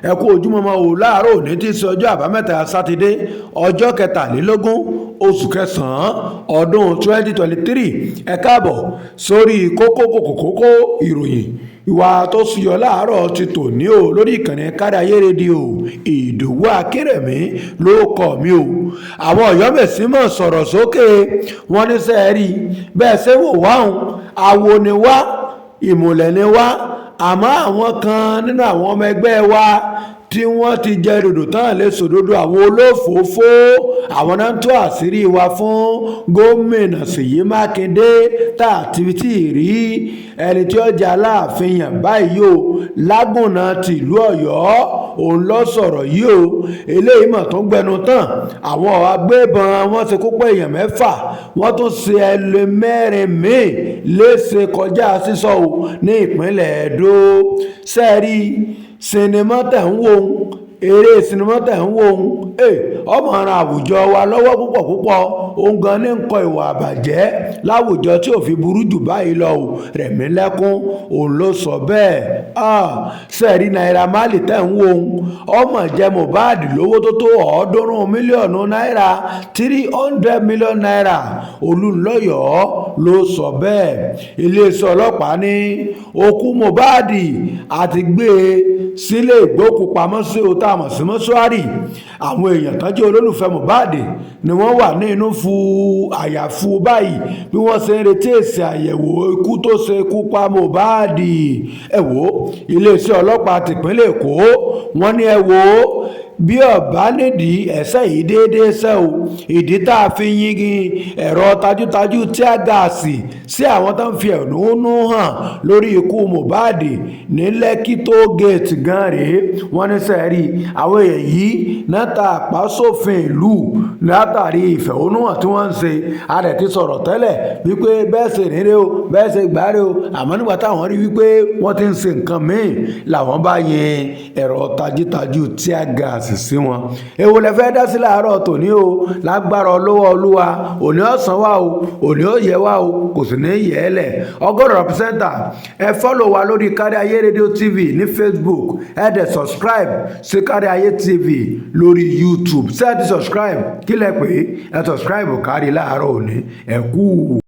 ẹ kú ojúmọ́ mọ́ o láàárọ̀ òní tí í ṣe ọjọ́ àbámẹ́ta sátidé ọjọ́ kẹtàlélógún oṣù kẹsàn-án ọdún 2023 ẹ káàbọ̀ sórí kókó ìròyìn ìwà tó suyọ láàárọ̀ ti tòní o lórí ìkànnì Káríayé rédíò Ìdòwú Akérèmí ló kọ mí o. àwọn Ọ̀yọ́mèsì mọ̀ sọ̀rọ̀ sókè wọ́n ní sẹ́ẹ̀rí bẹ́ẹ̀ ṣe wò wáhùn àwo ni wá ìmùlẹ̀ ni wá àmọ́ àwọn kan nínú àwọn ọmọ ẹgbẹ́ wa tí wọ́n ti jẹ dòdò tán lè sòdodo àwọn olófòófó àwọn náà ń tú àṣírí wa fún gómìnà Ṣèyí Mákindé tá àti tí rí ẹni tí ó jẹ́ Aláàfin yàn báyìí o lágùnà tìlú Ọ̀yọ́ òun lọ sọ̀rọ̀ yìí o eléyìí mọ̀ tó gbẹnu tán àwọn agbébọn wọ́n ṣekú pa èèyàn 6 wọ́n tún ṣe ẹlẹ́mẹ́rin míì léṣe kọjá sísọ o ní ìpínlẹ̀ Ẹdó sẹ́ẹ̀rí sinimá tẹ̀ ń wò eré sinimá tẹ̀ ń wò ọmọ ara àwùjọ wa lọ́wọ́ púpọ̀ òun gan ní nǹkan ìwà àbàjẹ́ láwùjọ tí ò fi burú jù báyìí lọ ò Rẹ̀mílẹ́kún òun ló sọ bẹ́ẹ̀ sẹ́ẹ̀rí Naira Marley tẹ̀ ń wò ọmọ jẹ Mohbad lówó tó tó 300 mílíọ̀nù náírà 300 mílíọ̀nù náírà Olúnlọ́yọ̀ ló sọ bẹ́ẹ̀ iléeṣẹ́ ọlọ́pàá ní òkú Mohbad àti gbé sílé ìgbókùpamọ́sí òtá àmọ̀ sí mọ́ṣúárì àwọn èèyàn tán jẹ́ olólùfẹ́ Mohbad ni wọ́n wà ní inú àyàfu báyìí bí wọ́n ṣe ń retí èsì àyẹ̀wò ikú tó ṣe ikú pa Mohbad ẹ wò iléeṣẹ́ ọlọ́pàá tìpínlẹ̀ Èkó wọ́n ní ẹ wò bí ọba nídìí ẹsẹ̀ yìí déédéé ṣẹ́ o ìdí tá a fi yingin ẹ̀rọ tajútajú tíá gáàsì sí àwọn tó ń fi ẹ̀hónú hàn lórí ikú Mohbad ní Lẹ́kì tó géètì gan rèé wọ́n ní sẹ́ẹ̀rí àwọn èèyàn yìí náà ta àpá sófin ìlú látàrí ìfẹ̀hónúhàn tí wọ́n ń ṣe adẹ̀ ti sọ̀rọ̀ tẹ́lẹ̀ wípé bẹ́ẹ̀ ṣe rere o bẹ́ẹ̀ ṣe gbáre o àmọ́ nígbà táwọn rí wípé wọ́n ti ń ṣe nǹkan míì làwọn bá yin ẹ̀rọ tajútajú tíá gáàsì sí wọn. èwo lẹ fẹ́ dá sí láàárọ̀ tòní o lágbára olówó olúwa òní ọ̀sán wa o òní ó yẹ wa o kò sì ní yẹ ẹ lẹ̀ ọgọ́rọ̀ pẹ́sẹ́ntà ẹ fọ́lọ̀ wa lórí Káríayé rédíò TV ní Facebook ẹ dẹ̀ subscribe sí Káríayé TV lórí YouTube ṣé ẹ ti subscribe kí lẹ pé ẹ subscribe kárí láàárọ̀ òní ẹ kú.